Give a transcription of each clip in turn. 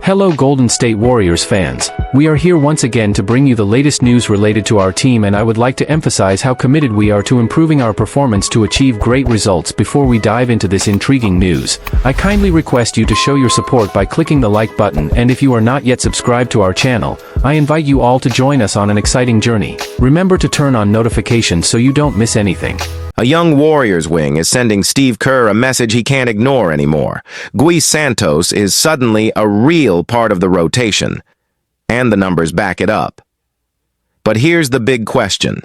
Hello Golden State Warriors fans. We are here once again to bring you the latest news related to our team, and I would like to emphasize how committed we are to improving our performance to achieve great results. Before we dive into this intriguing news, I kindly request you to show your support by clicking the like button, and if you are not yet subscribed to our channel, I invite you all to join us on an exciting journey. Remember to turn on notifications so you don't miss anything. A young Warriors wing is sending Steve Kerr a message he can't ignore anymore. Santos is suddenly a real part of the rotation, and the numbers back it up. But here's the big question.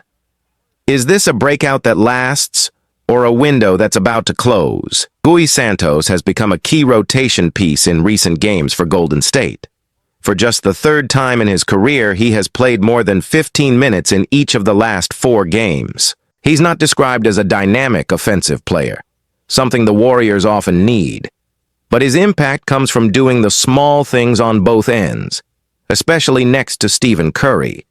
Is this a breakout that lasts, or a window that's about to close? Santos has become a key rotation piece in recent games for Golden State. For just the third time in his career, he has played more than 15 minutes in each of the last 4 games. He's not described as a dynamic offensive player, something the Warriors often need. But his impact comes from doing the small things on both ends, especially next to Stephen Curry.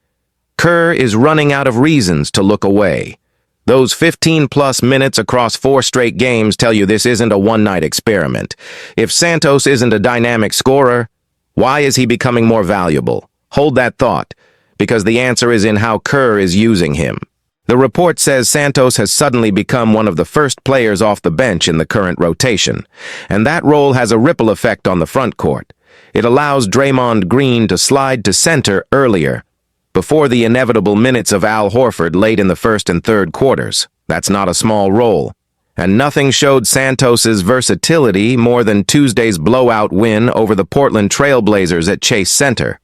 Kerr is running out of reasons to look away. Those 15-plus minutes across 4 straight games tell you this isn't a one-night experiment. If Santos isn't a dynamic scorer, why is he becoming more valuable? Hold that thought, because the answer is in how Kerr is using him. The report says Santos has suddenly become one of the first players off the bench in the current rotation, and that role has a ripple effect on the front court. It allows Draymond Green to slide to center earlier, before the inevitable minutes of Al Horford late in the first and third quarters. That's not a small role, and nothing showed Santos's versatility more than Tuesday's blowout win over the Portland Trail Blazers at Chase Center.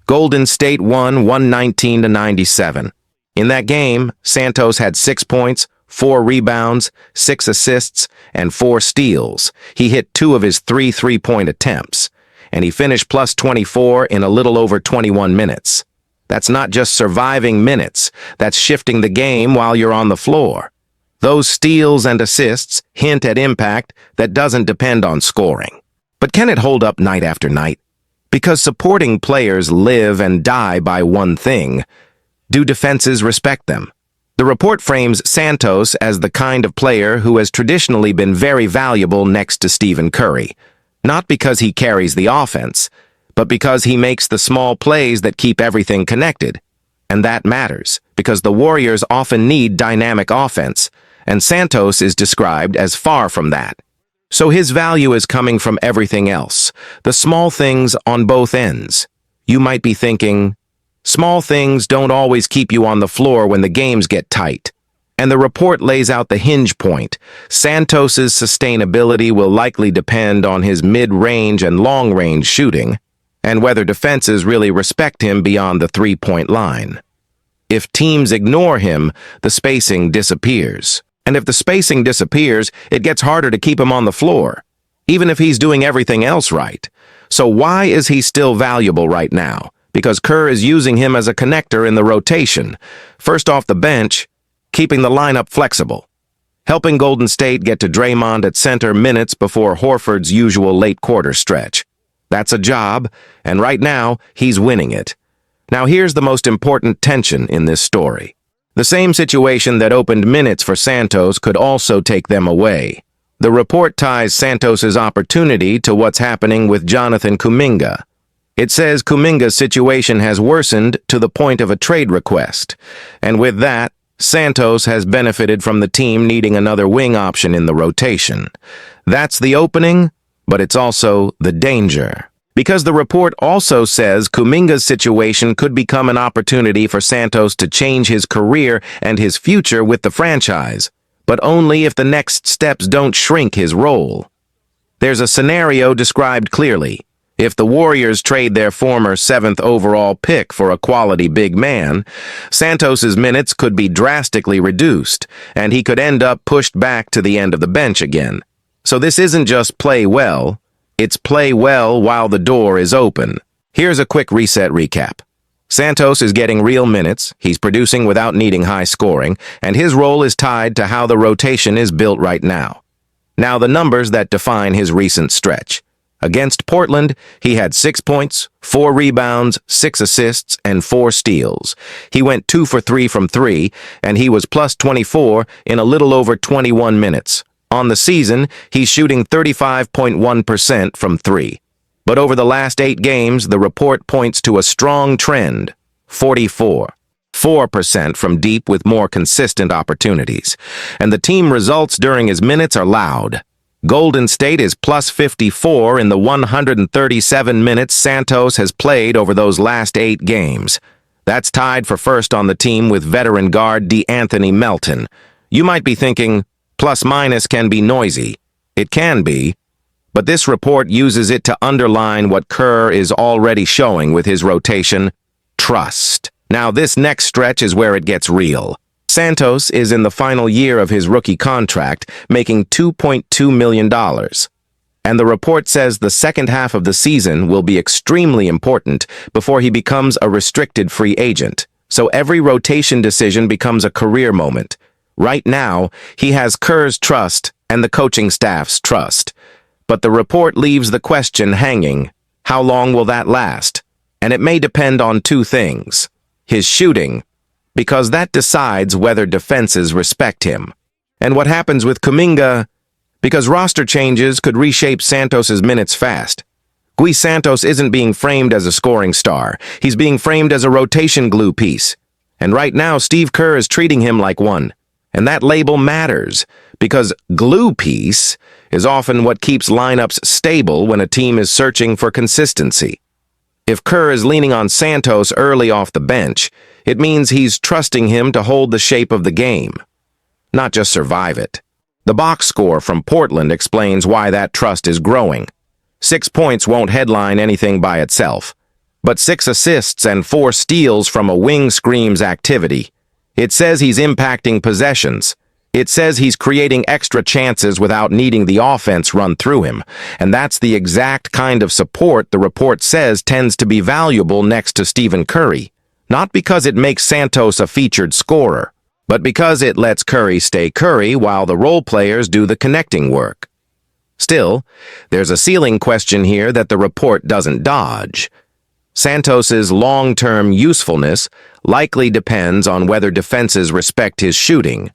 Golden State won 119-97. In that game, Santos had 6 points, 4 rebounds, 6 assists, and 4 steals. He hit 2 of his 3 three-point attempts, and he finished plus 24 in a little over 21 minutes. That's not just surviving minutes, that's shifting the game while you're on the floor. Those steals and assists hint at impact that doesn't depend on scoring. But can it hold up night after night? Because supporting players live and die by one thing: do defenses respect them? The report frames Santos as the kind of player who has traditionally been very valuable next to Stephen Curry, not because he carries the offense, but because he makes the small plays that keep everything connected. And that matters, because the Warriors often need dynamic offense, and Santos is described as far from that. So his value is coming from everything else, the small things on both ends. You might be thinking, small things don't always keep you on the floor when the games get tight. And the report lays out the hinge point. Santos's sustainability will likely depend on his mid-range and long-range shooting, and whether defenses really respect him beyond the three-point line. If teams ignore him, the spacing disappears. And if the spacing disappears, it gets harder to keep him on the floor, even if he's doing everything else right. So why is he still valuable right now? Because Kerr is using him as a connector in the rotation. First off the bench, keeping the lineup flexible, helping Golden State get to Draymond at center minutes before Horford's usual late quarter stretch. That's a job, and right now, he's winning it. Now here's the most important tension in this story. The same situation that opened minutes for Santos could also take them away. The report ties Santos's opportunity to what's happening with Jonathan Kuminga. It says Kuminga's situation has worsened to the point of a trade request, and with that, Santos has benefited from the team needing another wing option in the rotation. That's the opening, but it's also the danger. Because the report also says Kuminga's situation could become an opportunity for Santos to change his career and his future with the franchise, but only if the next steps don't shrink his role. There's a scenario described clearly. If the Warriors trade their former 7th overall pick for a quality big man, Santos's minutes could be drastically reduced, and he could end up pushed back to the end of the bench again. So this isn't just play well, it's play well while the door is open. Here's a quick reset recap. Santos is getting real minutes, he's producing without needing high scoring, and his role is tied to how the rotation is built right now. Now the numbers that define his recent stretch. Against Portland, he had 6 points, 4 rebounds, 6 assists, and 4 steals. He went 2 for 3 from 3, and he was plus 24 in a little over 21 minutes. On the season, he's shooting 35.1% from 3. But over the last 8 games, the report points to a strong trend, 44% from deep with more consistent opportunities. And the team results during his minutes are loud. Golden State is plus 54 in the 137 minutes Santos has played over those last 8 games. That's tied for first on the team with veteran guard D'Anthony Melton. You might be thinking, plus-minus can be noisy. It can be, but this report uses it to underline what Kerr is already showing with his rotation: trust. Now, this next stretch is where it gets real. Santos is in the final year of his rookie contract, making $2.2 million. And the report says the second half of the season will be extremely important before he becomes a restricted free agent. So every rotation decision becomes a career moment. Right now, he has Kerr's trust and the coaching staff's trust. But the report leaves the question hanging. How long will that last? And it may depend on 2 things. His shooting, because that decides whether defenses respect him. And what happens with Kuminga, because roster changes could reshape Santos's minutes fast. Santos isn't being framed as a scoring star. He's being framed as a rotation glue piece. And right now, Steve Kerr is treating him like one. And that label matters, because glue piece is often what keeps lineups stable when a team is searching for consistency. If Kerr is leaning on Santos early off the bench, it means he's trusting him to hold the shape of the game, not just survive it. The box score from Portland explains why that trust is growing. 6 points won't headline anything by itself, but 6 assists and 4 steals from a wing screams activity. It says he's impacting possessions. It says he's creating extra chances without needing the offense run through him, and that's the exact kind of support the report says tends to be valuable next to Stephen Curry, not because it makes Santos a featured scorer, but because it lets Curry stay Curry while the role players do the connecting work. Still, there's a ceiling question here that the report doesn't dodge. Santos's long-term usefulness likely depends on whether defenses respect his shooting.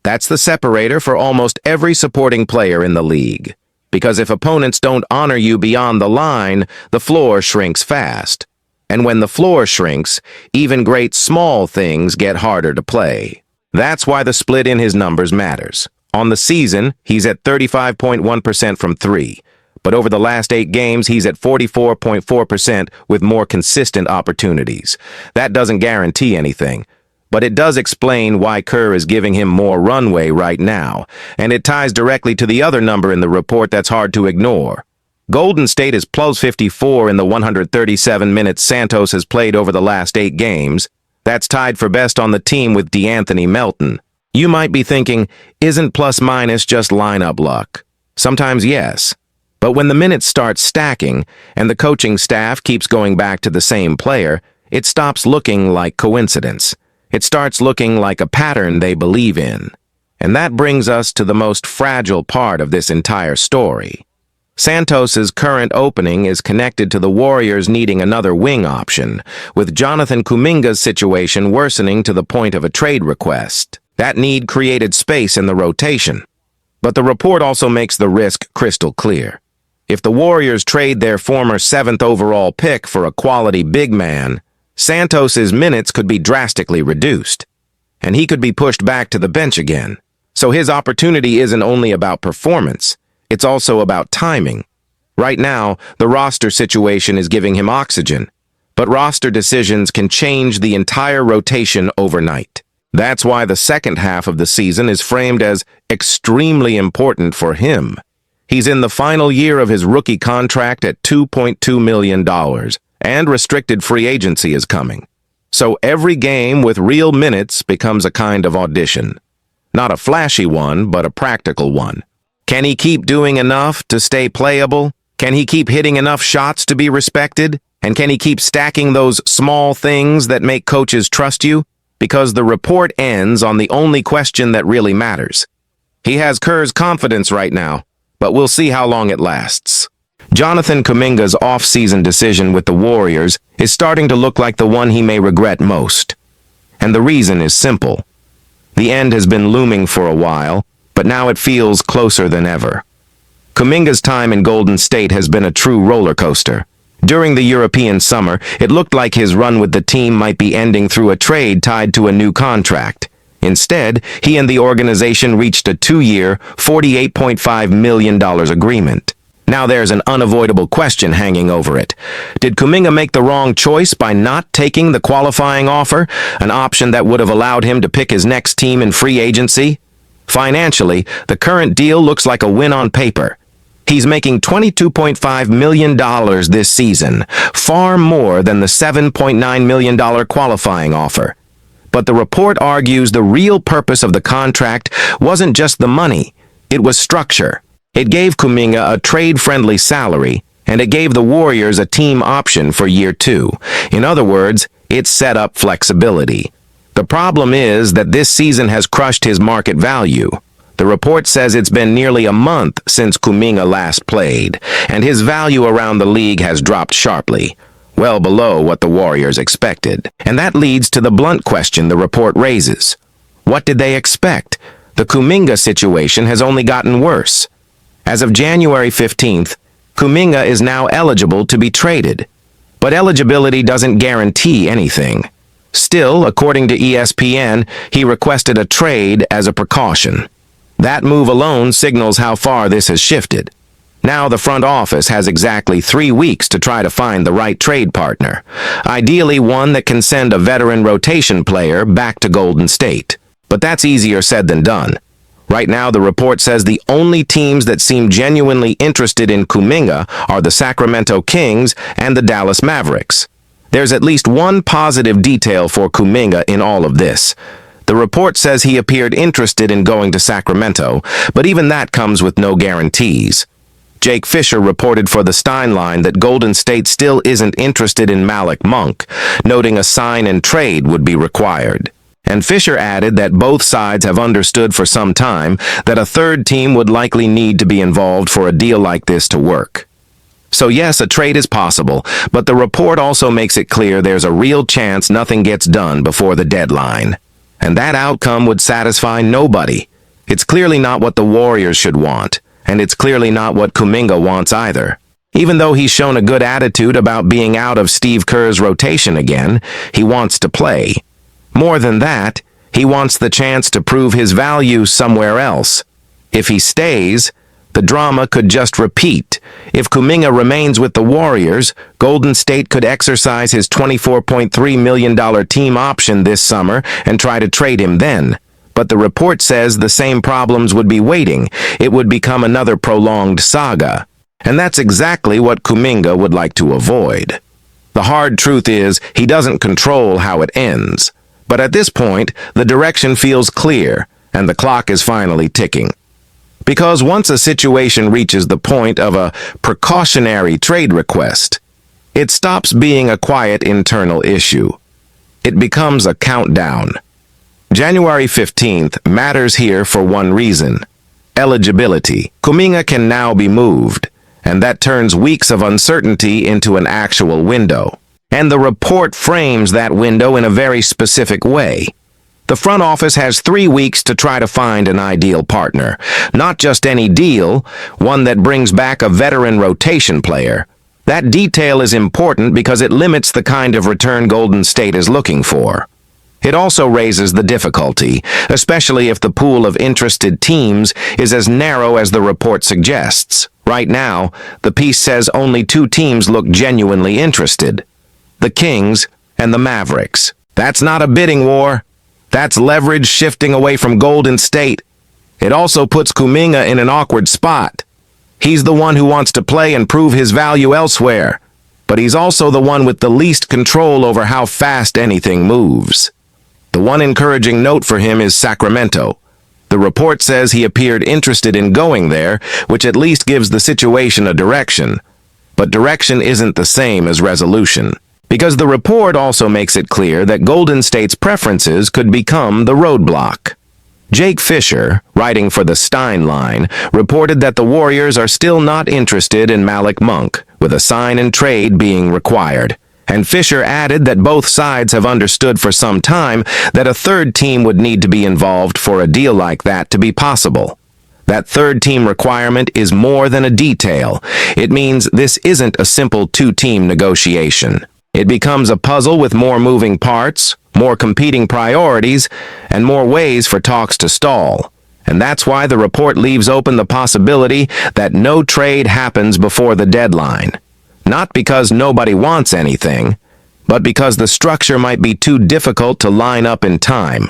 That's the separator for almost every supporting player in the league. Because if opponents don't honor you beyond the line, the floor shrinks fast. And when the floor shrinks, even great small things get harder to play. That's why the split in his numbers matters. On the season, he's at 35.1% from 3. But over the last 8 games, he's at 44.4% with more consistent opportunities. That doesn't guarantee anything. But it does explain why Kerr is giving him more runway right now, and it ties directly to the other number in the report that's hard to ignore. Golden State is plus 54 in the 137 minutes Santos has played over the last 8 games. That's tied for best on the team with D'Anthony Melton. You might be thinking, isn't plus-minus just lineup luck? Sometimes yes. But when the minutes start stacking, and the coaching staff keeps going back to the same player, it stops looking like coincidence. It starts looking like a pattern they believe in. And that brings us to the most fragile part of this entire story. Santos's current opening is connected to the Warriors needing another wing option, with Jonathan Kuminga's situation worsening to the point of a trade request. That need created space in the rotation. But the report also makes the risk crystal clear. If the Warriors trade their former 7th overall pick for a quality big man, Santos's minutes could be drastically reduced, and he could be pushed back to the bench again. So his opportunity isn't only about performance, it's also about timing. Right now, the roster situation is giving him oxygen, but roster decisions can change the entire rotation overnight. That's why the second half of the season is framed as extremely important for him. He's in the final year of his rookie contract at $2.2 million. And restricted free agency is coming. So every game with real minutes becomes a kind of audition. Not a flashy one, but a practical one. Can he keep doing enough to stay playable? Can he keep hitting enough shots to be respected? And can he keep stacking those small things that make coaches trust you? Because the report ends on the only question that really matters. He has Kerr's confidence right now, but we'll see how long it lasts. Jonathan Kuminga's off-season decision with the Warriors is starting to look like the one he may regret most. And the reason is simple. The end has been looming for a while, but now it feels closer than ever. Kuminga's time in Golden State has been a true roller coaster. During the European summer, it looked like his run with the team might be ending through a trade tied to a new contract. Instead, he and the organization reached a 2-year, $48.5 million agreement. Now there's an unavoidable question hanging over it. Did Kuminga make the wrong choice by not taking the qualifying offer, an option that would have allowed him to pick his next team in free agency? Financially, the current deal looks like a win on paper. He's making $22.5 million this season, far more than the $7.9 million qualifying offer. But the report argues the real purpose of the contract wasn't just the money, it was structure. It gave Kuminga a trade-friendly salary, and it gave the Warriors a team option for year 2. In other words, it set up flexibility. The problem is that this season has crushed his market value. The report says it's been nearly a month since Kuminga last played, and his value around the league has dropped sharply, well below what the Warriors expected. And that leads to the blunt question the report raises. What did they expect? The Kuminga situation has only gotten worse. As of January 15th, Kuminga is now eligible to be traded. But eligibility doesn't guarantee anything. Still, according to ESPN, he requested a trade as a precaution. That move alone signals how far this has shifted. Now the front office has exactly 3 weeks to try to find the right trade partner, ideally one that can send a veteran rotation player back to Golden State. But that's easier said than done. Right now, the report says the only teams that seem genuinely interested in Kuminga are the Sacramento Kings and the Dallas Mavericks. There's at least one positive detail for Kuminga in all of this. The report says he appeared interested in going to Sacramento, but even that comes with no guarantees. Jake Fisher reported for the Steinline that Golden State still isn't interested in Malik Monk, noting a sign and trade would be required. And Fisher added that both sides have understood for some time that a third team would likely need to be involved for a deal like this to work. So yes, a trade is possible, but the report also makes it clear there's a real chance nothing gets done before the deadline. And that outcome would satisfy nobody. It's clearly not what the Warriors should want, and it's clearly not what Kuminga wants either. Even though he's shown a good attitude about being out of Steve Kerr's rotation again, he wants to play. More than that, he wants the chance to prove his value somewhere else. If he stays, the drama could just repeat. If Kuminga remains with the Warriors, Golden State could exercise his $24.3 million team option this summer and try to trade him then. But the report says the same problems would be waiting. It would become another prolonged saga. And that's exactly what Kuminga would like to avoid. The hard truth is, he doesn't control how it ends. But at this point, the direction feels clear, and the clock is finally ticking. Because once a situation reaches the point of a precautionary trade request, it stops being a quiet internal issue. It becomes a countdown. January 15th matters here for one reason: eligibility. Kuminga can now be moved, and that turns weeks of uncertainty into an actual window. And the report frames that window in a very specific way. The front office has 3 weeks to try to find an ideal partner. Not just any deal, one that brings back a veteran rotation player. That detail is important because it limits the kind of return Golden State is looking for. It also raises the difficulty, especially if the pool of interested teams is as narrow as the report suggests. Right now, the piece says only 2 teams look genuinely interested: the Kings and the Mavericks. That's not a bidding war. That's leverage shifting away from Golden State. It also puts Kuminga in an awkward spot. He's the one who wants to play and prove his value elsewhere, but he's also the one with the least control over how fast anything moves. The one encouraging note for him is Sacramento. The report says he appeared interested in going there, which at least gives the situation a direction. But direction isn't the same as resolution, because the report also makes it clear that Golden State's preferences could become the roadblock. Jake Fisher, writing for the Steinline, reported that the Warriors are still not interested in Malik Monk, with a sign and trade being required. And Fisher added that both sides have understood for some time that a third team would need to be involved for a deal like that to be possible. That third-team requirement is more than a detail. It means this isn't a simple two-team negotiation. It becomes a puzzle with more moving parts, more competing priorities, and more ways for talks to stall. And that's why the report leaves open the possibility that no trade happens before the deadline. Not because nobody wants anything, but because the structure might be too difficult to line up in time.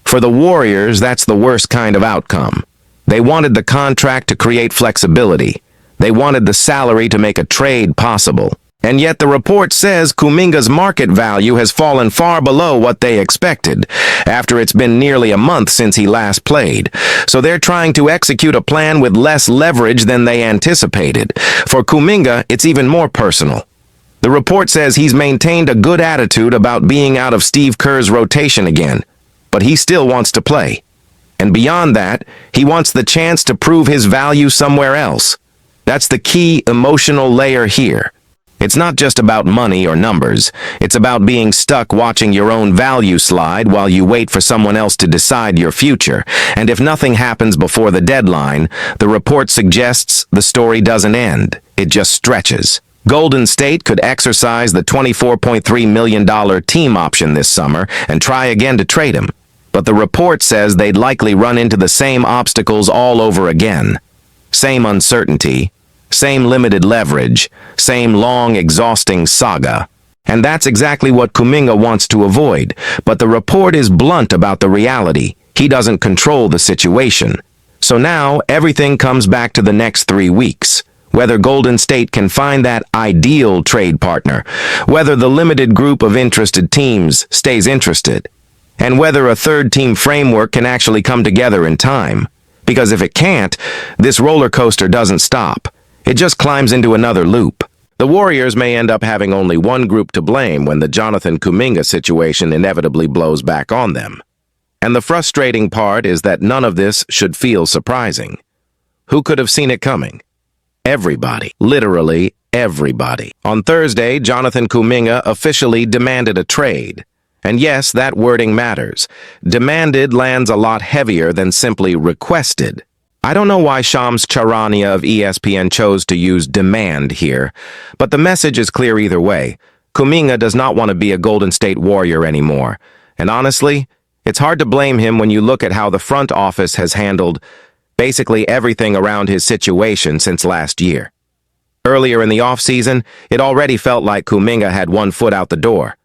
For the Warriors, that's the worst kind of outcome. They wanted the contract to create flexibility. They wanted the salary to make a trade possible. And yet the report says Kuminga's market value has fallen far below what they expected, after it's been nearly a month since he last played. So they're trying to execute a plan with less leverage than they anticipated. For Kuminga, it's even more personal. The report says he's maintained a good attitude about being out of Steve Kerr's rotation again, but he still wants to play. And beyond that, he wants the chance to prove his value somewhere else. That's the key emotional layer here. It's not just about money or numbers. It's about being stuck watching your own value slide while you wait for someone else to decide your future. And if nothing happens before the deadline, the report suggests the story doesn't end. It just stretches. Golden State could exercise the $24.3 million team option this summer and try again to trade him. But the report says they'd likely run into the same obstacles all over again. Same uncertainty, same limited leverage, same long, exhausting saga. And that's exactly what Kuminga wants to avoid. But the report is blunt about the reality. He doesn't control the situation. So now everything comes back to the next 3 weeks. Whether Golden State can find that ideal trade partner, whether the limited group of interested teams stays interested, and whether a third-team framework can actually come together in time. Because if it can't, this roller coaster doesn't stop. It just climbs into another loop. The Warriors may end up having only one group to blame when the Jonathan Kuminga situation inevitably blows back on them. And the frustrating part is that none of this should feel surprising. Who could have seen it coming? Everybody. Literally everybody. On Thursday, Jonathan Kuminga officially demanded a trade. And yes, that wording matters. Demanded lands a lot heavier than simply requested. I don't know why Shams Charania of ESPN chose to use demand here, but the message is clear either way. Kuminga does not want to be a Golden State Warrior anymore. And honestly, it's hard to blame him when you look at how the front office has handled basically everything around his situation since last year. Earlier in the offseason, it already felt like Kuminga had one foot out the door.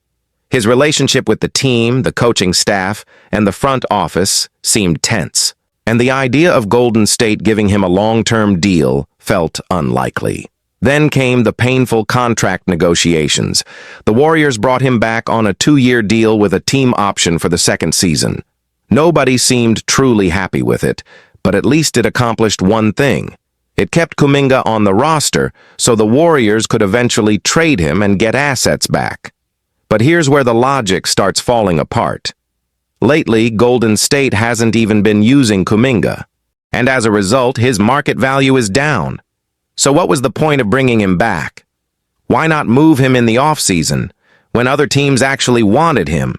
His relationship with the team, the coaching staff, and the front office seemed tense. And the idea of Golden State giving him a long-term deal felt unlikely. Then came the painful contract negotiations. The Warriors brought him back on a 2-year deal with a team option for the second season. Nobody seemed truly happy with it, but at least it accomplished one thing. It kept Kuminga on the roster so the Warriors could eventually trade him and get assets back. But here's where the logic starts falling apart. Lately, Golden State hasn't even been using Kuminga, and as a result, his market value is down. So what was the point of bringing him back? Why not move him in the offseason, when other teams actually wanted him?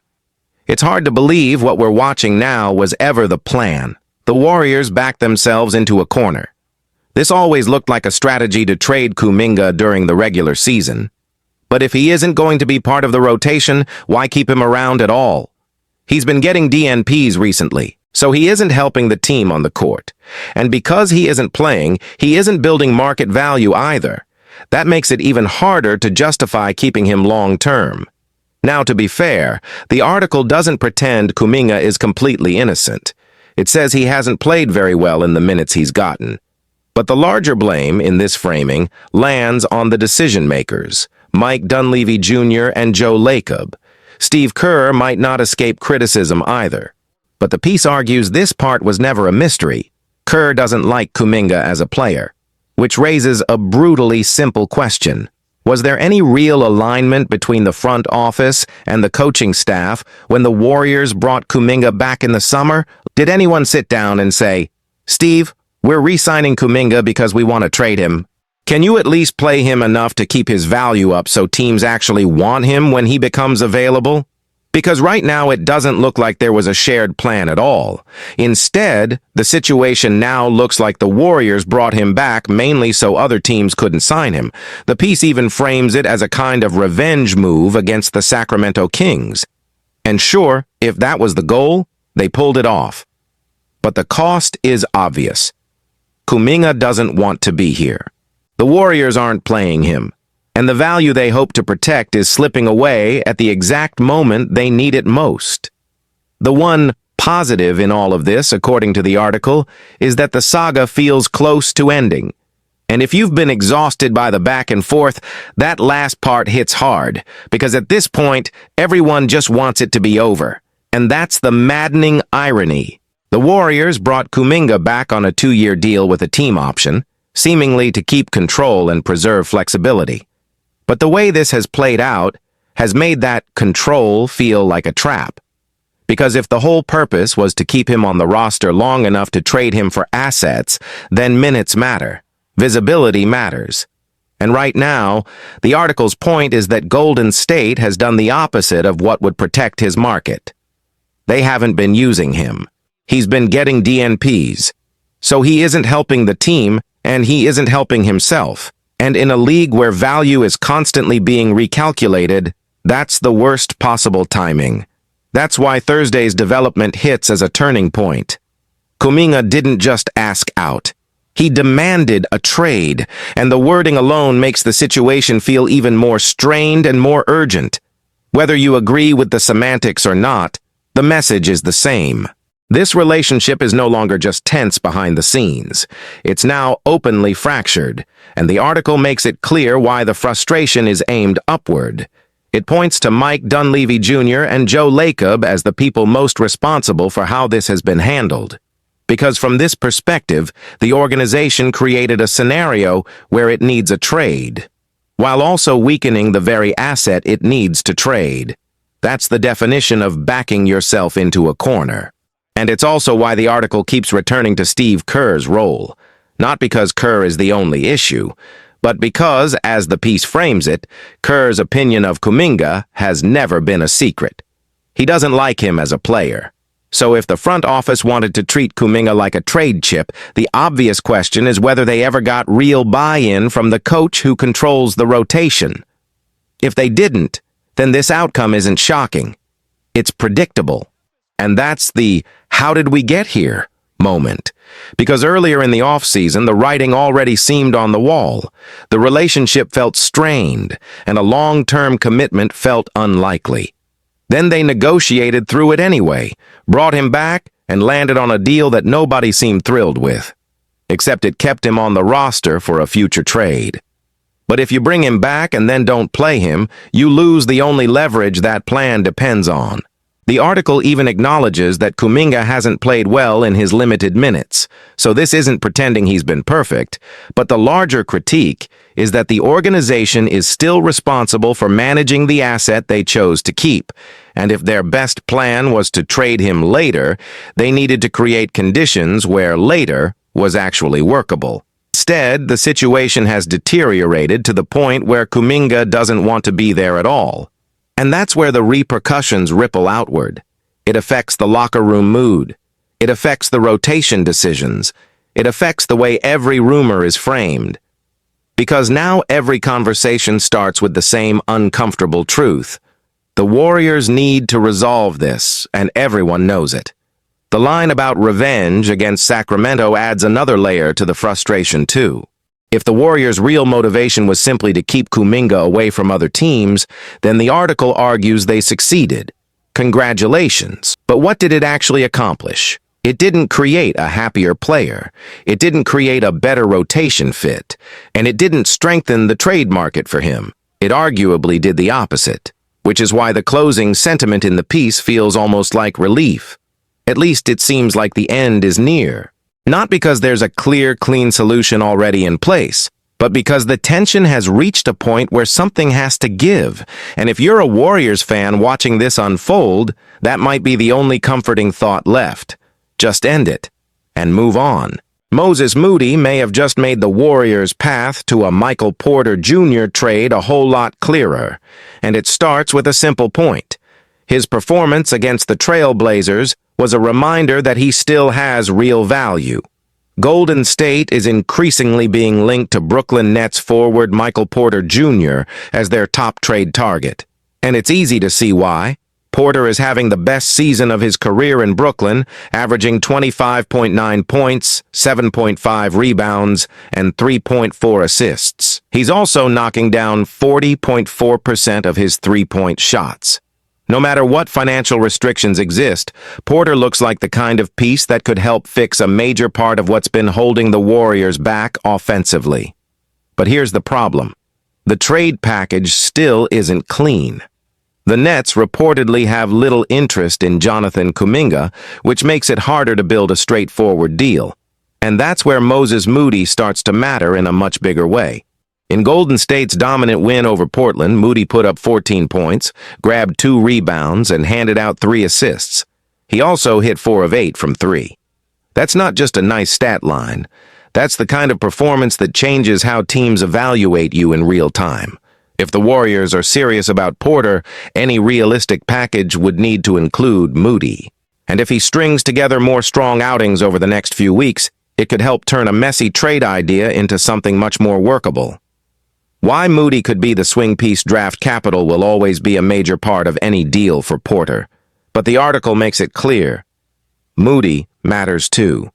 It's hard to believe what we're watching now was ever the plan. The Warriors backed themselves into a corner. This always looked like a strategy to trade Kuminga during the regular season. But if he isn't going to be part of the rotation, why keep him around at all? He's been getting DNPs recently, so he isn't helping the team on the court. And because he isn't playing, he isn't building market value either. That makes it even harder to justify keeping him long-term. Now, to be fair, the article doesn't pretend Kuminga is completely innocent. It says he hasn't played very well in the minutes he's gotten. But the larger blame in this framing lands on the decision-makers, Mike Dunleavy Jr. and Joe Lacob. Steve Kerr might not escape criticism either. But the piece argues this part was never a mystery. Kerr doesn't like Kuminga as a player, which raises a brutally simple question. Was there any real alignment between the front office and the coaching staff when the Warriors brought Kuminga back in the summer? Did anyone sit down and say, "Steve, we're re-signing Kuminga because we want to trade him. Can you at least play him enough to keep his value up so teams actually want him when he becomes available?" Because right now it doesn't look like there was a shared plan at all. Instead, the situation now looks like the Warriors brought him back mainly so other teams couldn't sign him. The piece even frames it as a kind of revenge move against the Sacramento Kings. And sure, if that was the goal, they pulled it off. But the cost is obvious. Kuminga doesn't want to be here. The Warriors aren't playing him, and the value they hope to protect is slipping away at the exact moment they need it most. The one positive in all of this, according to the article, is that the saga feels close to ending. And if you've been exhausted by the back and forth, that last part hits hard, because at this point, everyone just wants it to be over. And that's the maddening irony. The Warriors brought Kuminga back on a 2-year deal with a team option, seemingly to keep control and preserve flexibility. But the way this has played out has made that control feel like a trap. Because if the whole purpose was to keep him on the roster long enough to trade him for assets, then minutes matter. Visibility matters. And right now, the article's point is that Golden State has done the opposite of what would protect his market. They haven't been using him. He's been getting DNPs. So he isn't helping the team, and he isn't helping himself. And in a league where value is constantly being recalculated, that's the worst possible timing. That's why Thursday's development hits as a turning point. Kuminga didn't just ask out. He demanded a trade, and the wording alone makes the situation feel even more strained and more urgent. Whether you agree with the semantics or not, the message is the same. This relationship is no longer just tense behind the scenes. It's now openly fractured, and the article makes it clear why the frustration is aimed upward. It points to Mike Dunleavy Jr. and Joe Lacob as the people most responsible for how this has been handled. Because from this perspective, the organization created a scenario where it needs a trade, while also weakening the very asset it needs to trade. That's the definition of backing yourself into a corner. And it's also why the article keeps returning to Steve Kerr's role. Not because Kerr is the only issue, but because, as the piece frames it, Kerr's opinion of Kuminga has never been a secret. He doesn't like him as a player. So if the front office wanted to treat Kuminga like a trade chip, the obvious question is whether they ever got real buy-in from the coach who controls the rotation. If they didn't, then this outcome isn't shocking. It's predictable. And that's the "how did we get here" moment. Because earlier in the offseason, the writing already seemed on the wall. The relationship felt strained, and a long-term commitment felt unlikely. Then they negotiated through it anyway, brought him back, and landed on a deal that nobody seemed thrilled with. Except it kept him on the roster for a future trade. But if you bring him back and then don't play him, you lose the only leverage that plan depends on. The article even acknowledges that Kuminga hasn't played well in his limited minutes, so this isn't pretending he's been perfect, but the larger critique is that the organization is still responsible for managing the asset they chose to keep, and if their best plan was to trade him later, they needed to create conditions where later was actually workable. Instead, the situation has deteriorated to the point where Kuminga doesn't want to be there at all. And that's where the repercussions ripple outward. It affects the locker room mood. It affects the rotation decisions. It affects the way every rumor is framed. Because now every conversation starts with the same uncomfortable truth. The Warriors need to resolve this, and everyone knows it. The line about revenge against Sacramento adds another layer to the frustration too. If the Warriors' real motivation was simply to keep Kuminga away from other teams, then the article argues they succeeded. Congratulations. But what did it actually accomplish? It didn't create a happier player. It didn't create a better rotation fit. And it didn't strengthen the trade market for him. It arguably did the opposite, which is why the closing sentiment in the piece feels almost like relief. At least it seems like the end is near. Not because there's a clear, clean solution already in place, but because the tension has reached a point where something has to give. And if you're a Warriors fan watching this unfold, that might be the only comforting thought left. Just end it and move on. Moses Moody may have just made the Warriors' path to a Michael Porter Jr. trade a whole lot clearer. And it starts with a simple point. His performance against the Trail Blazers was a reminder that he still has real value. Golden State is increasingly being linked to Brooklyn Nets forward Michael Porter Jr. as their top trade target. And it's easy to see why. Porter is having the best season of his career in Brooklyn, averaging 25.9 points, 7.5 rebounds, and 3.4 assists. He's also knocking down 40.4% of his three-point shots. No matter what financial restrictions exist, Porter looks like the kind of piece that could help fix a major part of what's been holding the Warriors back offensively. But here's the problem. The trade package still isn't clean. The Nets reportedly have little interest in Jonathan Kuminga, which makes it harder to build a straightforward deal. And that's where Moody starts to matter in a much bigger way. In Golden State's dominant win over Portland, Moody put up 14 points, grabbed 2 rebounds, and handed out 3 assists. He also hit 4 of 8 from 3. That's not just a nice stat line. That's the kind of performance that changes how teams evaluate you in real time. If the Warriors are serious about Porter, any realistic package would need to include Moody. And if he strings together more strong outings over the next few weeks, it could help turn a messy trade idea into something much more workable. Why Moody could be the swing piece draft capital will always be a major part of any deal for Porter. But the article makes it clear. Moody matters too.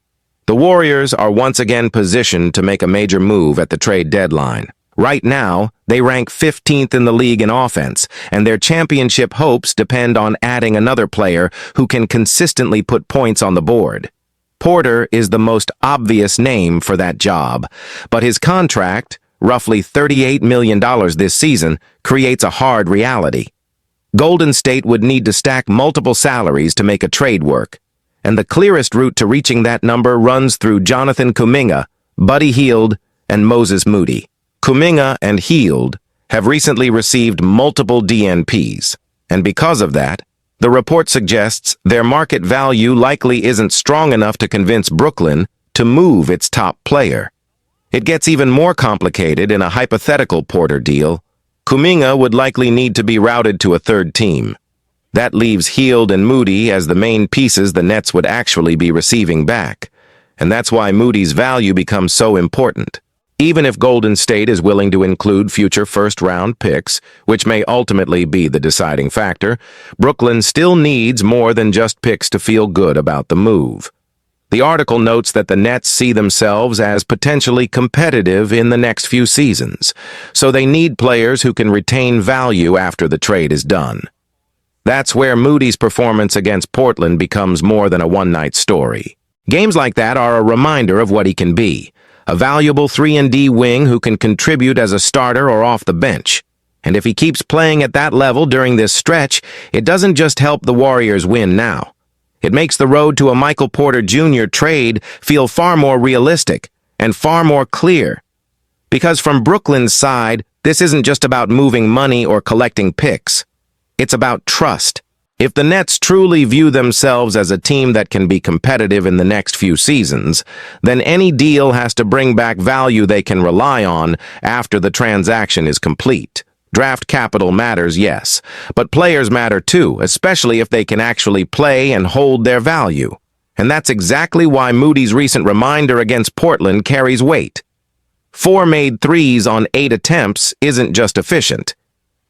The Warriors are once again positioned to make a major move at the trade deadline. Right now, they rank 15th in the league in offense, and their championship hopes depend on adding another player who can consistently put points on the board. Porter is the most obvious name for that job, but his contract, roughly $38 million this season, creates a hard reality. Golden State would need to stack multiple salaries to make a trade work, and the clearest route to reaching that number runs through Jonathan Kuminga, Buddy Hield, and Moody. Kuminga and Hield have recently received multiple DNPs, and because of that, the report suggests their market value likely isn't strong enough to convince Brooklyn to move its top player. It gets even more complicated in a hypothetical Porter deal. Kuminga would likely need to be routed to a third team. That leaves Hield and Moody as the main pieces the Nets would actually be receiving back, and that's why Moody's value becomes so important. Even if Golden State is willing to include future first-round picks, which may ultimately be the deciding factor, Brooklyn still needs more than just picks to feel good about the move. The article notes that the Nets see themselves as potentially competitive in the next few seasons, so they need players who can retain value after the trade is done. That's where Moody's performance against Portland becomes more than a one-night story. Games like that are a reminder of what he can be. A valuable 3-and-D wing who can contribute as a starter or off the bench. And if he keeps playing at that level during this stretch, it doesn't just help the Warriors win now. It makes the road to a Michael Porter Jr. trade feel far more realistic and far more clear. Because from Brooklyn's side, this isn't just about moving money or collecting picks. It's about trust. If the Nets truly view themselves as a team that can be competitive in the next few seasons, then any deal has to bring back value they can rely on after the transaction is complete. Draft capital matters, yes, but players matter too, especially if they can actually play and hold their value. And that's exactly why Moody's recent reminder against Portland carries weight. 4 made threes on 8 attempts isn't just efficient.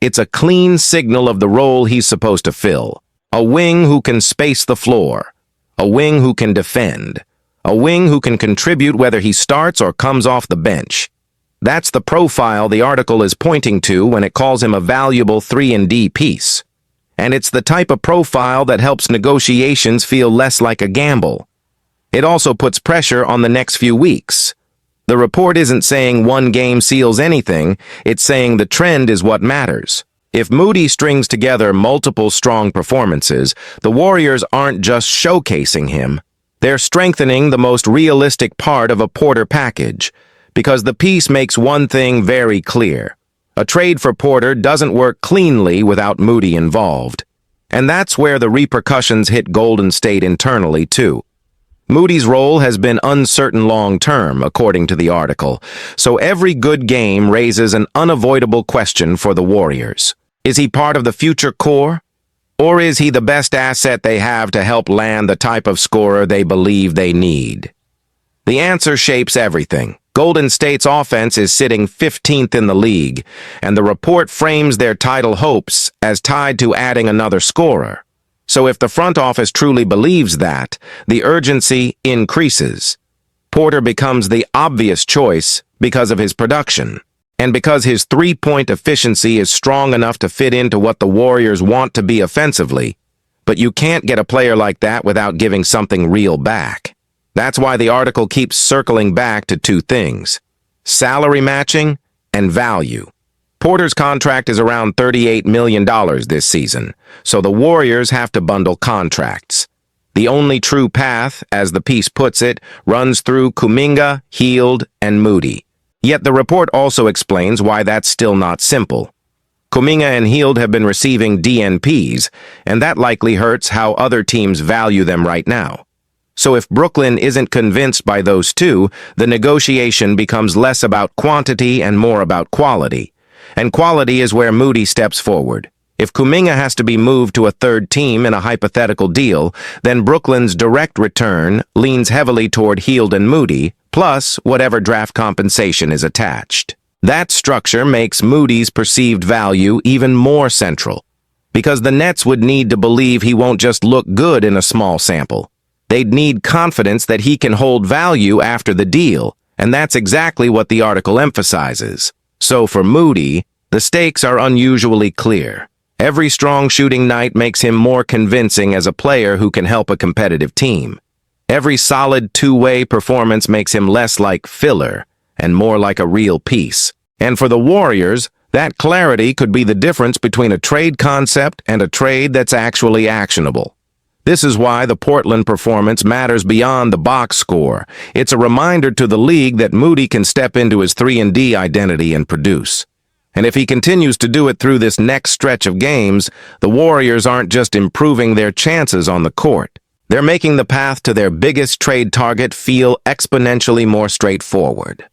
It's a clean signal of the role he's supposed to fill. A wing who can space the floor. A wing who can defend. A wing who can contribute whether he starts or comes off the bench. That's the profile the article is pointing to when it calls him a valuable 3-and-D piece. And it's the type of profile that helps negotiations feel less like a gamble. It also puts pressure on the next few weeks. The report isn't saying one game seals anything, it's saying the trend is what matters. If Moody strings together multiple strong performances, the Warriors aren't just showcasing him. They're strengthening the most realistic part of a Porter package, because the piece makes one thing very clear. A trade for Porter doesn't work cleanly without Moody involved. And that's where the repercussions hit Golden State internally, too. Moody's role has been uncertain long-term, according to the article, so every good game raises an unavoidable question for the Warriors. Is he part of the future core? Or is he the best asset they have to help land the type of scorer they believe they need? The answer shapes everything. Golden State's offense is sitting 15th in the league, and the report frames their title hopes as tied to adding another scorer. So if the front office truly believes that, the urgency increases. Porter becomes the obvious choice because of his production, and because his three-point efficiency is strong enough to fit into what the Warriors want to be offensively. But you can't get a player like that without giving something real back. That's why the article keeps circling back to two things: salary matching and value. Porter's contract is around $38 million this season, so the Warriors have to bundle contracts. The only true path, as the piece puts it, runs through Kuminga, Hield, and Moody. Yet the report also explains why that's still not simple. Kuminga and Hield have been receiving DNPs, and that likely hurts how other teams value them right now. So if Brooklyn isn't convinced by those two, the negotiation becomes less about quantity and more about quality. And quality is where Moody steps forward. If Kuminga has to be moved to a third team in a hypothetical deal, then Brooklyn's direct return leans heavily toward Hield and Moody, plus whatever draft compensation is attached. That structure makes Moody's perceived value even more central, because the Nets would need to believe he won't just look good in a small sample. They'd need confidence that he can hold value after the deal, and that's exactly what the article emphasizes. So for Moody, the stakes are unusually clear. Every strong shooting night makes him more convincing as a player who can help a competitive team. Every solid two-way performance makes him less like filler and more like a real piece. And for the Warriors, that clarity could be the difference between a trade concept and a trade that's actually actionable. This is why the Portland performance matters beyond the box score. It's a reminder to the league that Moody can step into his 3-and-D identity and produce. And if he continues to do it through this next stretch of games, the Warriors aren't just improving their chances on the court. They're making the path to their biggest trade target feel exponentially more straightforward.